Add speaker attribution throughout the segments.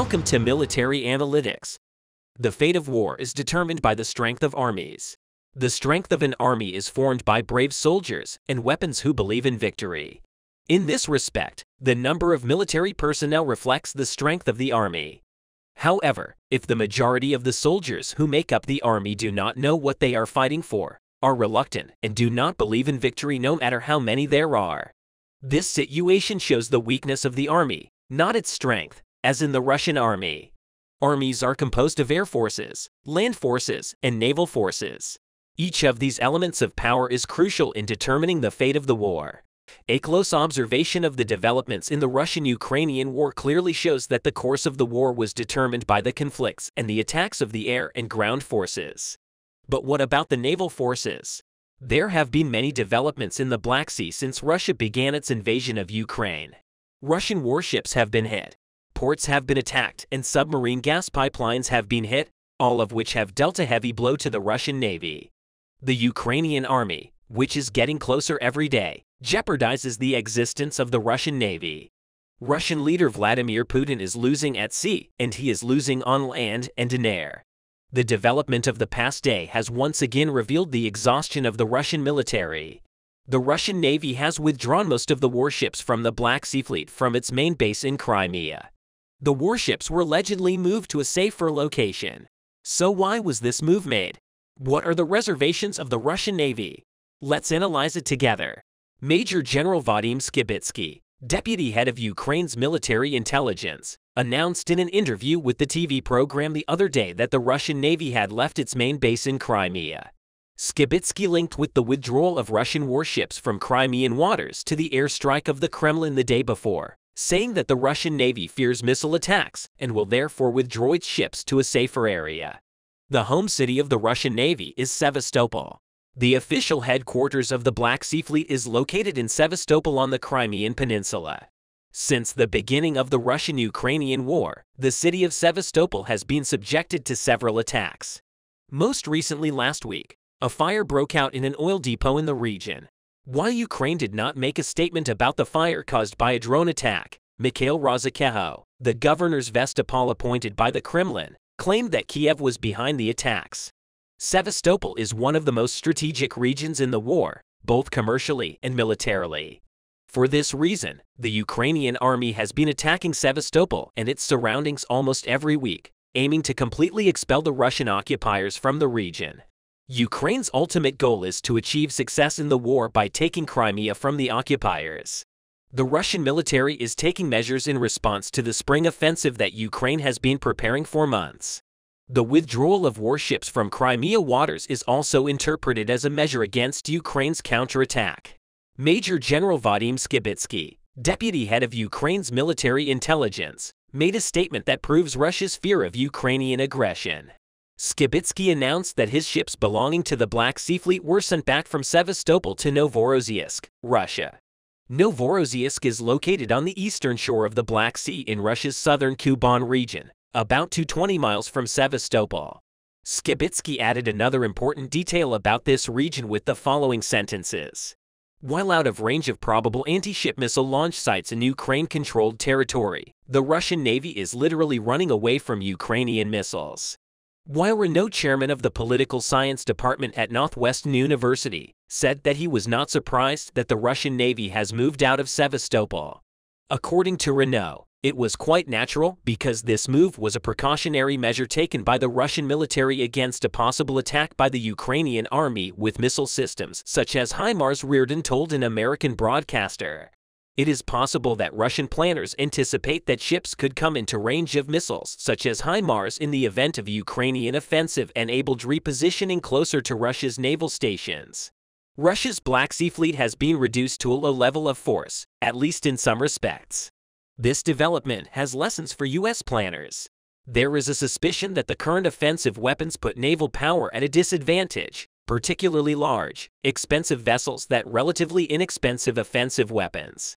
Speaker 1: Welcome to Military Analytics. The fate of war is determined by the strength of armies. The strength of an army is formed by brave soldiers and weapons who believe in victory. In this respect, the number of military personnel reflects the strength of the army. However, if the majority of the soldiers who make up the army do not know what they are fighting for, are reluctant, and do not believe in victory no matter how many there are, this situation shows the weakness of the army, not its strength, as in the Russian army. Armies are composed of air forces, land forces, and naval forces. Each of these elements of power is crucial in determining the fate of the war. A close observation of the developments in the Russian-Ukrainian war clearly shows that the course of the war was determined by the conflicts and the attacks of the air and ground forces. But what about the naval forces? There have been many developments in the Black Sea since Russia began its invasion of Ukraine. Russian warships have been hit, ports have been attacked, and submarine gas pipelines have been hit, all of which have dealt a heavy blow to the Russian Navy. The Ukrainian army, which is getting closer every day, jeopardizes the existence of the Russian Navy. Russian leader Vladimir Putin is losing at sea, and he is losing on land and in air. The development of the past day has once again revealed the exhaustion of the Russian military. The Russian Navy has withdrawn most of the warships from the Black Sea Fleet from its main base in Crimea. The warships were allegedly moved to a safer location. So why was this move made? What are the reservations of the Russian Navy? Let's analyze it together. Major General Vadim Skibitsky, deputy head of Ukraine's military intelligence, announced in an interview with the TV program the other day that the Russian Navy had left its main base in Crimea. Skibitsky linked with the withdrawal of Russian warships from Crimean waters to the airstrike of the Kremlin the day before, saying that the Russian Navy fears missile attacks and will therefore withdraw its ships to a safer area. The home city of the Russian Navy is Sevastopol. The official headquarters of the Black Sea Fleet is located in Sevastopol on the Crimean Peninsula. Since the beginning of the Russian-Ukrainian war, the city of Sevastopol has been subjected to several attacks. Most recently last week, a fire broke out in an oil depot in the region. While Ukraine did not make a statement about the fire caused by a drone attack, Mikhail Razakheho, the governor's Vestopol appointed by the Kremlin, claimed that Kiev was behind the attacks. Sevastopol is one of the most strategic regions in the war, both commercially and militarily. For this reason, the Ukrainian army has been attacking Sevastopol and its surroundings almost every week, aiming to completely expel the Russian occupiers from the region. Ukraine's ultimate goal is to achieve success in the war by taking Crimea from the occupiers. The Russian military is taking measures in response to the spring offensive that Ukraine has been preparing for months. The withdrawal of warships from Crimea waters is also interpreted as a measure against Ukraine's counterattack. Major General Vadim Skibitsky, deputy head of Ukraine's military intelligence, made a statement that proves Russia's fear of Ukrainian aggression. Skibitsky announced that his ships belonging to the Black Sea Fleet were sent back from Sevastopol to Novorossiysk, Russia. Novorossiysk is located on the eastern shore of the Black Sea in Russia's southern Kuban region, about 220 miles from Sevastopol. Skibitsky added another important detail about this region with the following sentences. While out of range of probable anti-ship missile launch sites in Ukraine-controlled territory, the Russian Navy is literally running away from Ukrainian missiles. While Renaud, chairman of the political science department at Northwestern University, said that he was not surprised that the Russian Navy has moved out of Sevastopol. According to Renaud, it was quite natural because this move was a precautionary measure taken by the Russian military against a possible attack by the Ukrainian army with missile systems such as HIMARS, Reardon told an American broadcaster. It is possible that Russian planners anticipate that ships could come into range of missiles such as HIMARS in the event of a Ukrainian offensive enabled repositioning closer to Russia's naval stations. Russia's Black Sea Fleet has been reduced to a low level of force, at least in some respects. This development has lessons for U.S. planners. There is a suspicion that the current offensive weapons put naval power at a disadvantage, particularly large, expensive vessels that relatively inexpensive offensive weapons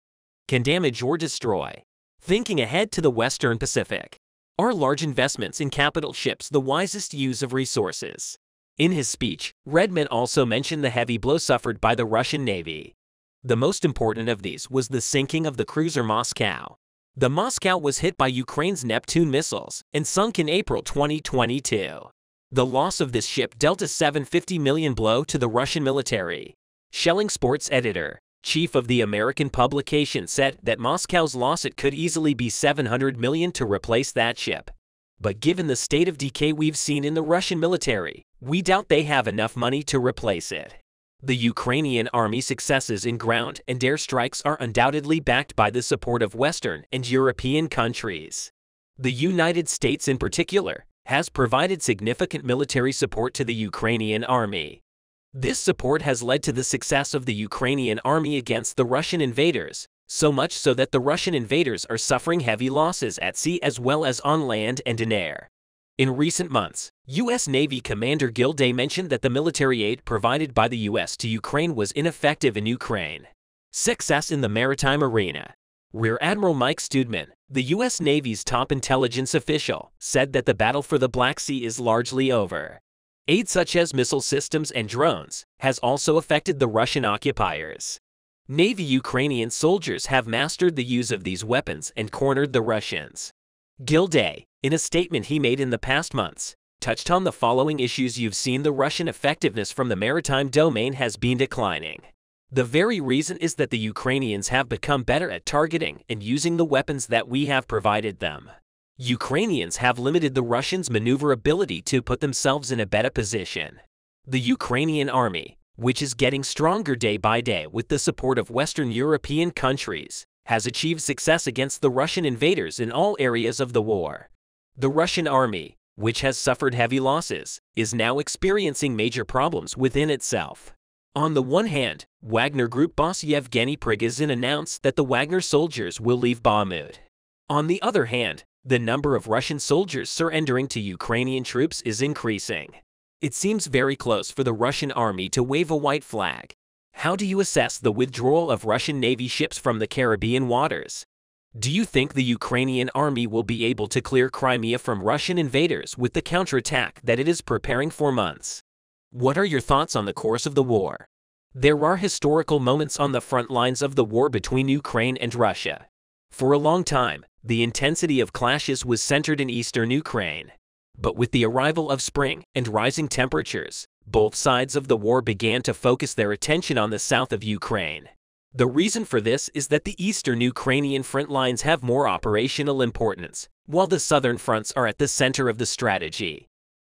Speaker 1: can damage or destroy. Thinking ahead to the Western Pacific. Are large investments in capital ships the wisest use of resources? In his speech, Redmond also mentioned the heavy blow suffered by the Russian Navy. The most important of these was the sinking of the cruiser Moscow. The Moscow was hit by Ukraine's Neptune missiles and sunk in April 2022. The loss of this ship dealt a $750 million blow to the Russian military. Shelling Sports editor, chief of the American publication, said that Moscow's loss it could easily be $700 million to replace that ship. But given the state of decay we've seen in the Russian military, we doubt they have enough money to replace it. The Ukrainian army's successes in ground and air strikes are undoubtedly backed by the support of Western and European countries. The United States in particular has provided significant military support to the Ukrainian army. This support has led to the success of the Ukrainian army against the Russian invaders, so much so that the Russian invaders are suffering heavy losses at sea as well as on land and in air. In recent months, U.S. Navy Commander Gilday mentioned that the military aid provided by the U.S. to Ukraine was ineffective in Ukraine. Success in the maritime arena. Rear Admiral Mike Studman, the U.S. Navy's top intelligence official, said that the battle for the Black Sea is largely over. Aid such as missile systems and drones has also affected the Russian occupiers. Navy Ukrainian soldiers have mastered the use of these weapons and cornered the Russians. Gilday, in a statement he made in the past months, touched on the following issues. You've seen the Russian effectiveness from the maritime domain has been declining. The very reason is that the Ukrainians have become better at targeting and using the weapons that we have provided them. Ukrainians have limited the Russians' maneuverability to put themselves in a better position. The Ukrainian army, which is getting stronger day by day with the support of Western European countries, has achieved success against the Russian invaders in all areas of the war. The Russian army, which has suffered heavy losses, is now experiencing major problems within itself. On the one hand, Wagner Group boss Yevgeny Prigozhin announced that the Wagner soldiers will leave Bakhmut. On the other hand, the number of Russian soldiers surrendering to Ukrainian troops is increasing. It seems very close for the Russian army to wave a white flag. How do you assess the withdrawal of Russian Navy ships from the Caribbean waters? Do you think the Ukrainian army will be able to clear Crimea from Russian invaders with the counterattack that it is preparing for months? What are your thoughts on the course of the war? There are historical moments on the front lines of the war between Ukraine and Russia. For a long time, the intensity of clashes was centered in eastern Ukraine. But with the arrival of spring and rising temperatures, both sides of the war began to focus their attention on the south of Ukraine. The reason for this is that the eastern Ukrainian front lines have more operational importance, while the southern fronts are at the center of the strategy.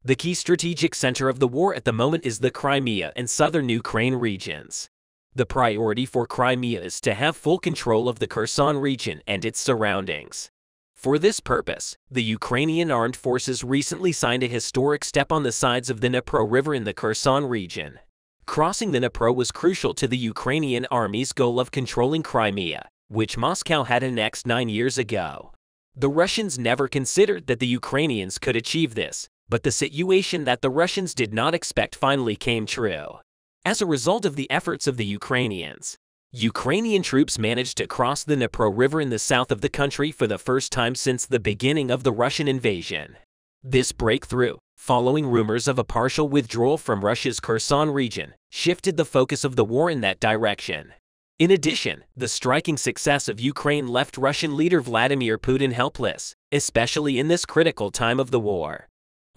Speaker 1: The key strategic center of the war at the moment is the Crimea and southern Ukraine regions. The priority for Crimea is to have full control of the Kherson region and its surroundings. For this purpose, the Ukrainian armed forces recently signed a historic step on the sides of the Dnipro River in the Kherson region. Crossing the Dnipro was crucial to the Ukrainian army's goal of controlling Crimea, which Moscow had annexed 9 years ago. The Russians never considered that the Ukrainians could achieve this, but the situation that the Russians did not expect finally came true. As a result of the efforts of the Ukrainians, Ukrainian troops managed to cross the Dnipro River in the south of the country for the first time since the beginning of the Russian invasion. This breakthrough, following rumors of a partial withdrawal from Russia's Kherson region, shifted the focus of the war in that direction. In addition, the striking success of Ukraine left Russian leader Vladimir Putin helpless, especially in this critical time of the war.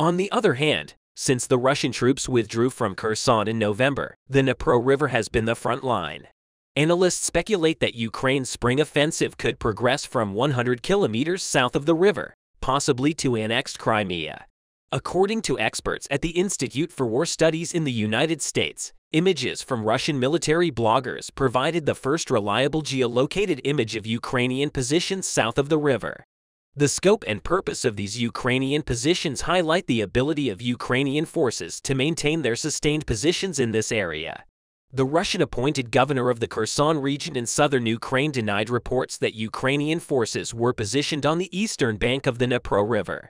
Speaker 1: On the other hand, since the Russian troops withdrew from Kherson in November, the Dnipro River has been the front line. Analysts speculate that Ukraine's spring offensive could progress from 100 kilometers south of the river, possibly to annexed Crimea. According to experts at the Institute for War Studies in the United States, images from Russian military bloggers provided the first reliable geolocated image of Ukrainian positions south of the river. The scope and purpose of these Ukrainian positions highlight the ability of Ukrainian forces to maintain their sustained positions in this area. The Russian-appointed governor of the Kherson region in southern Ukraine denied reports that Ukrainian forces were positioned on the eastern bank of the Dnipro River.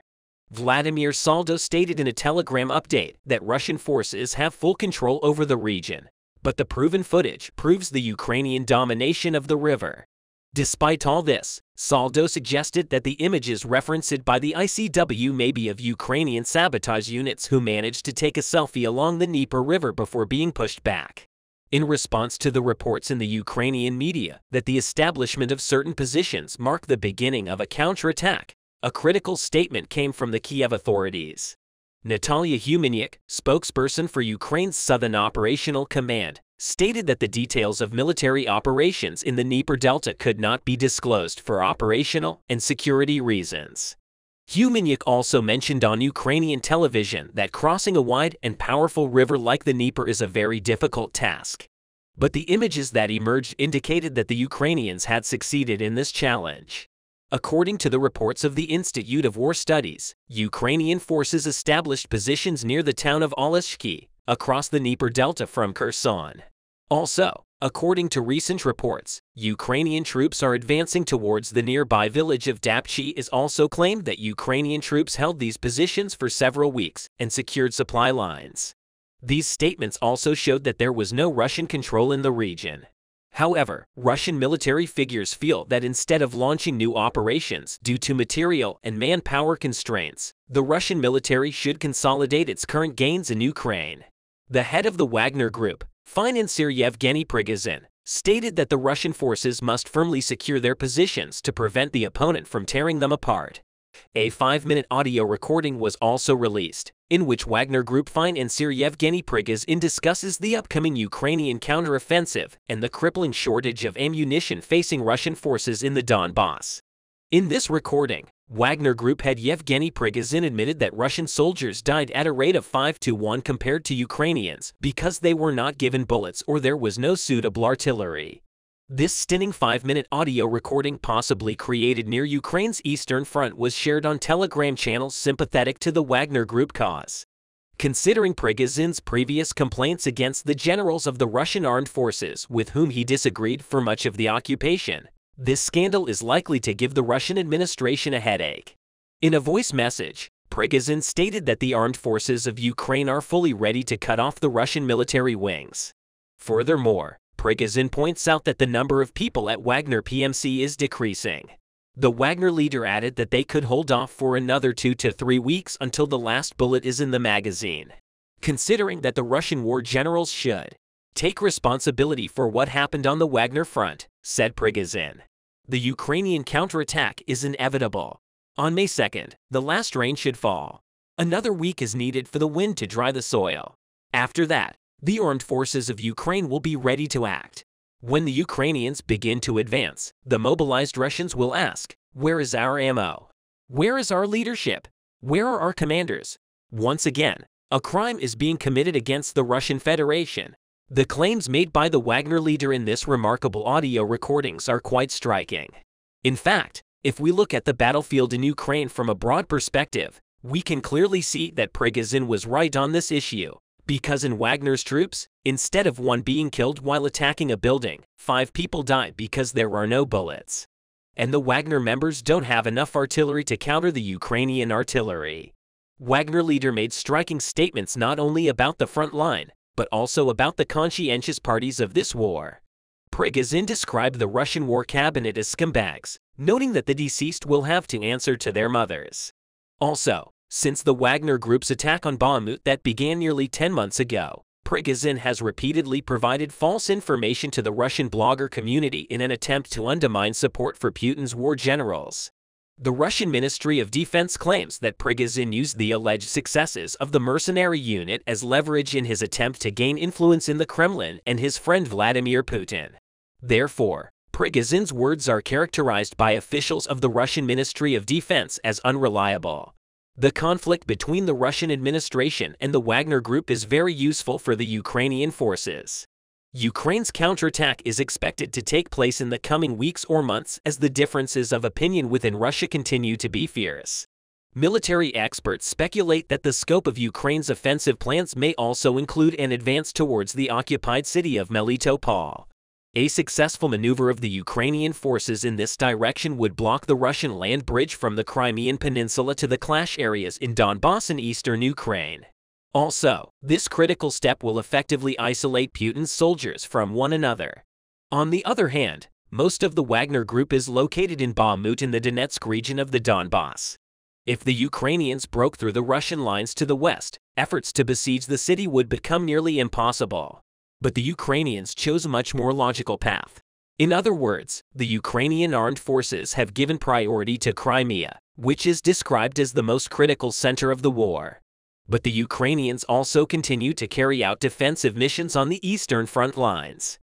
Speaker 1: Vladimir Saldo stated in a Telegram update that Russian forces have full control over the region, but the proven footage proves the Ukrainian domination of the river. Despite all this, Saldo suggested that the images referenced by the ICW may be of Ukrainian sabotage units who managed to take a selfie along the Dnieper River before being pushed back. In response to the reports in the Ukrainian media that the establishment of certain positions marked the beginning of a counterattack, a critical statement came from the Kiev authorities. Natalia Humeniuk, spokesperson for Ukraine's Southern Operational Command, stated that the details of military operations in the Dnieper Delta could not be disclosed for operational and security reasons. Humeniuk also mentioned on Ukrainian television that crossing a wide and powerful river like the Dnieper is a very difficult task. But the images that emerged indicated that the Ukrainians had succeeded in this challenge. According to the reports of the Institute of War Studies, Ukrainian forces established positions near the town of Oleshki, across the Dnieper Delta from Kherson. Also, according to recent reports, Ukrainian troops are advancing towards the nearby village of Dapchi. It is also claimed that Ukrainian troops held these positions for several weeks and secured supply lines. These statements also showed that there was no Russian control in the region. However, Russian military figures feel that instead of launching new operations due to material and manpower constraints, the Russian military should consolidate its current gains in Ukraine. The head of the Wagner Group, financier Yevgeny Prigozhin, stated that the Russian forces must firmly secure their positions to prevent the opponent from tearing them apart. A 5-minute audio recording was also released, in which Wagner Group financier Yevgeny Prigozhin discusses the upcoming Ukrainian counteroffensive and the crippling shortage of ammunition facing Russian forces in the Donbass. In this recording, Wagner Group head Yevgeny Prigozhin admitted that Russian soldiers died at a rate of 5-1 compared to Ukrainians because they were not given bullets or there was no suitable artillery. This stunning 5-minute audio recording, possibly created near Ukraine's Eastern Front, was shared on Telegram channels sympathetic to the Wagner Group cause. Considering Prigozhin's previous complaints against the generals of the Russian armed forces with whom he disagreed for much of the occupation, this scandal is likely to give the Russian administration a headache. In a voice message, Prigozhin stated that the armed forces of Ukraine are fully ready to cut off the Russian military wings. Furthermore, Prigozhin points out that the number of people at Wagner PMC is decreasing. The Wagner leader added that they could hold off for another 2 to 3 weeks until the last bullet is in the magazine. Considering that the Russian war generals should take responsibility for what happened on the Wagner front, said Prigozhin. The Ukrainian counterattack is inevitable. On May 2nd, the last rain should fall. Another week is needed for the wind to dry the soil. After that, the armed forces of Ukraine will be ready to act. When the Ukrainians begin to advance, the mobilized Russians will ask, "Where is our ammo? Where is our leadership? Where are our commanders?" Once again, a crime is being committed against the Russian Federation. The claims made by the Wagner leader in this remarkable audio recordings are quite striking. In fact, if we look at the battlefield in Ukraine from a broad perspective, we can clearly see that Prigozhin was right on this issue, because in Wagner's troops, instead of one being killed while attacking a building, 5 people die because there are no bullets. And the Wagner members don't have enough artillery to counter the Ukrainian artillery. Wagner leader made striking statements not only about the front line, but also about the conscientious parties of this war. Prigozhin described the Russian war cabinet as scumbags, noting that the deceased will have to answer to their mothers. Also, since the Wagner Group's attack on Bakhmut that began nearly 10 months ago, Prigozhin has repeatedly provided false information to the Russian blogger community in an attempt to undermine support for Putin's war generals. The Russian Ministry of Defense claims that Prigozhin used the alleged successes of the mercenary unit as leverage in his attempt to gain influence in the Kremlin and his friend Vladimir Putin. Therefore, Prigozhin's words are characterized by officials of the Russian Ministry of Defense as unreliable. The conflict between the Russian administration and the Wagner Group is very useful for the Ukrainian forces. Ukraine's counterattack is expected to take place in the coming weeks or months as the differences of opinion within Russia continue to be fierce. Military experts speculate that the scope of Ukraine's offensive plans may also include an advance towards the occupied city of Melitopol. A successful maneuver of the Ukrainian forces in this direction would block the Russian land bridge from the Crimean Peninsula to the clash areas in Donbass and eastern Ukraine. Also, this critical step will effectively isolate Putin's soldiers from one another. On the other hand, most of the Wagner Group is located in Bakhmut in the Donetsk region of the Donbass. If the Ukrainians broke through the Russian lines to the west, efforts to besiege the city would become nearly impossible. But the Ukrainians chose a much more logical path. In other words, the Ukrainian armed forces have given priority to Crimea, which is described as the most critical center of the war. But the Ukrainians also continue to carry out defensive missions on the eastern front lines.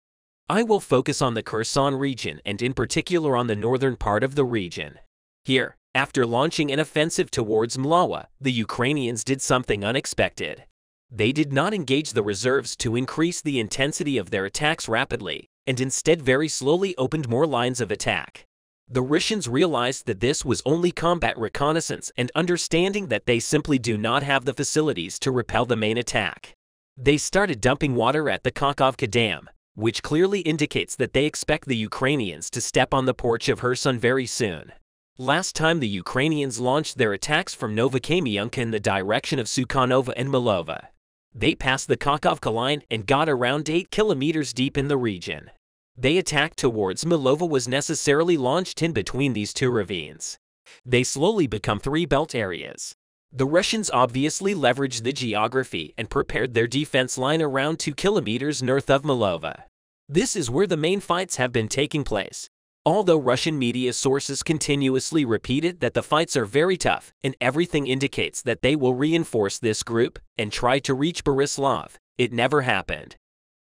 Speaker 1: I will focus on the Kherson region and in particular on the northern part of the region. Here, after launching an offensive towards Mlawa, the Ukrainians did something unexpected. They did not engage the reserves to increase the intensity of their attacks rapidly, and instead very slowly opened more lines of attack. The Russians realized that this was only combat reconnaissance and understanding that they simply do not have the facilities to repel the main attack. They started dumping water at the Kakhovka Dam, which clearly indicates that they expect the Ukrainians to step on the porch of Kherson very soon. Last time the Ukrainians launched their attacks from Novokamianka in the direction of Sukhanova and Milova. They passed the Kakhovka line and got around 8 kilometers deep in the region. They attacked towards Milova was necessarily launched in between these two ravines. They slowly become 3 belt areas. The Russians obviously leveraged the geography and prepared their defense line around 2 kilometers north of Milova. This is where the main fights have been taking place. Although Russian media sources continuously repeated that the fights are very tough and everything indicates that they will reinforce this group and try to reach Borislav, it never happened.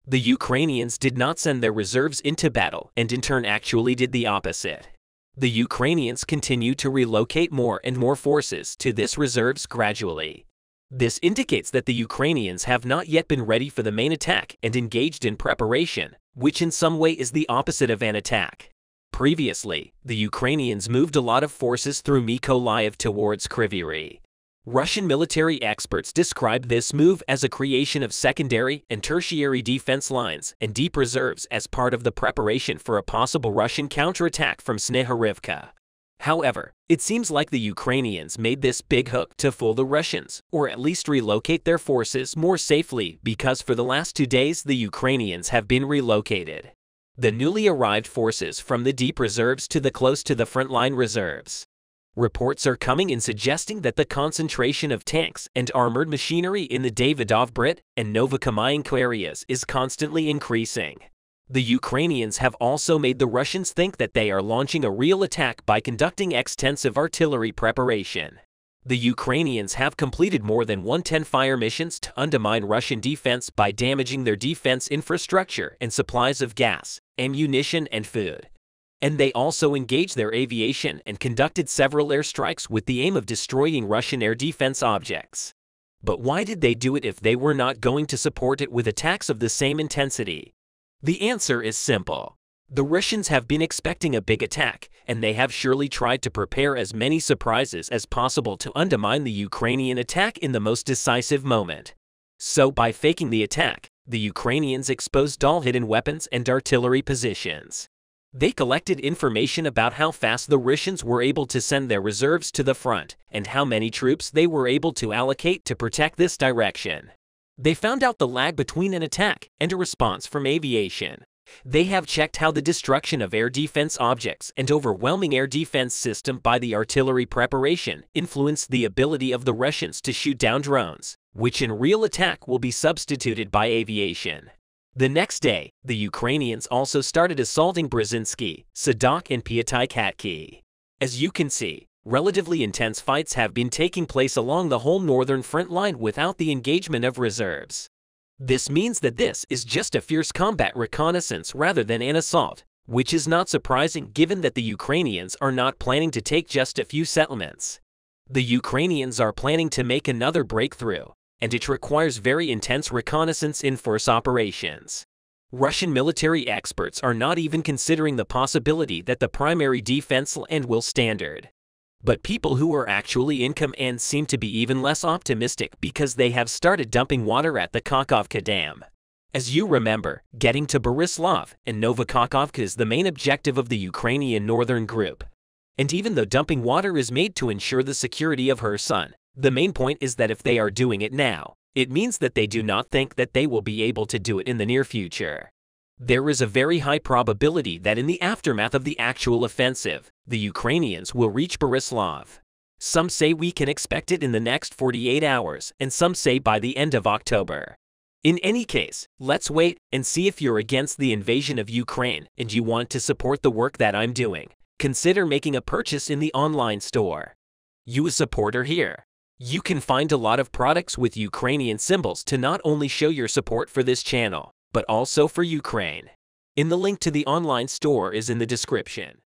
Speaker 1: The Ukrainians did not send their reserves into battle and in turn actually did the opposite. The Ukrainians continue to relocate more and more forces to this reserves gradually. This indicates that the Ukrainians have not yet been ready for the main attack and engaged in preparation, which in some way is the opposite of an attack. Previously, the Ukrainians moved a lot of forces through Mykolaiv towards Kryvyi Rih. Russian military experts describe this move as a creation of secondary and tertiary defense lines and deep reserves as part of the preparation for a possible Russian counterattack from Snehorivka. However, it seems like the Ukrainians made this big hook to fool the Russians, or at least relocate their forces more safely because for the last 2 days the Ukrainians have been relocated. The newly arrived forces from the deep reserves to the close to the frontline reserves. Reports are coming in suggesting that the concentration of tanks and armored machinery in the Davidov-Brit and Novokamianka areas is constantly increasing. The Ukrainians have also made the Russians think that they are launching a real attack by conducting extensive artillery preparation. The Ukrainians have completed more than 110 fire missions to undermine Russian defense by damaging their defense infrastructure and supplies of gas, ammunition, and food. And they also engaged their aviation and conducted several airstrikes with the aim of destroying Russian air defense objects. But why did they do it if they were not going to support it with attacks of the same intensity? The answer is simple. The Russians have been expecting a big attack, and they have surely tried to prepare as many surprises as possible to undermine the Ukrainian attack in the most decisive moment. So by faking the attack, the Ukrainians exposed all hidden weapons and artillery positions. They collected information about how fast the Russians were able to send their reserves to the front and how many troops they were able to allocate to protect this direction. They found out the lag between an attack and a response from aviation. They have checked how the destruction of air defense objects and overwhelming air defense system by the artillery preparation influenced the ability of the Russians to shoot down drones, which in real attack will be substituted by aviation. The next day, the Ukrainians also started assaulting Brzezinski, Sadok, and Piatai-Khatki. As you can see, relatively intense fights have been taking place along the whole northern front line without the engagement of reserves. This means that this is just a fierce combat reconnaissance rather than an assault, which is not surprising given that the Ukrainians are not planning to take just a few settlements. The Ukrainians are planning to make another breakthrough, and it requires very intense reconnaissance in force operations. Russian military experts are not even considering the possibility that the primary defense will standard. But people who are actually in command seem to be even less optimistic because they have started dumping water at the Kakhovka Dam. As you remember, getting to Borislav and Novokakhovka is the main objective of the Ukrainian northern group. And even though dumping water is made to ensure the security of Kherson, the main point is that if they are doing it now, it means that they do not think that they will be able to do it in the near future. There is a very high probability that in the aftermath of the actual offensive, the Ukrainians will reach Borislav. Some say we can expect it in the next 48 hours, and some say by the end of October. In any case, let's wait and see if you're against the invasion of Ukraine and you want to support the work that I'm doing. Consider making a purchase in the online store. You a supporter here. You can find a lot of products with Ukrainian symbols to not only show your support for this channel, but also for Ukraine. The link to the online store is in the description.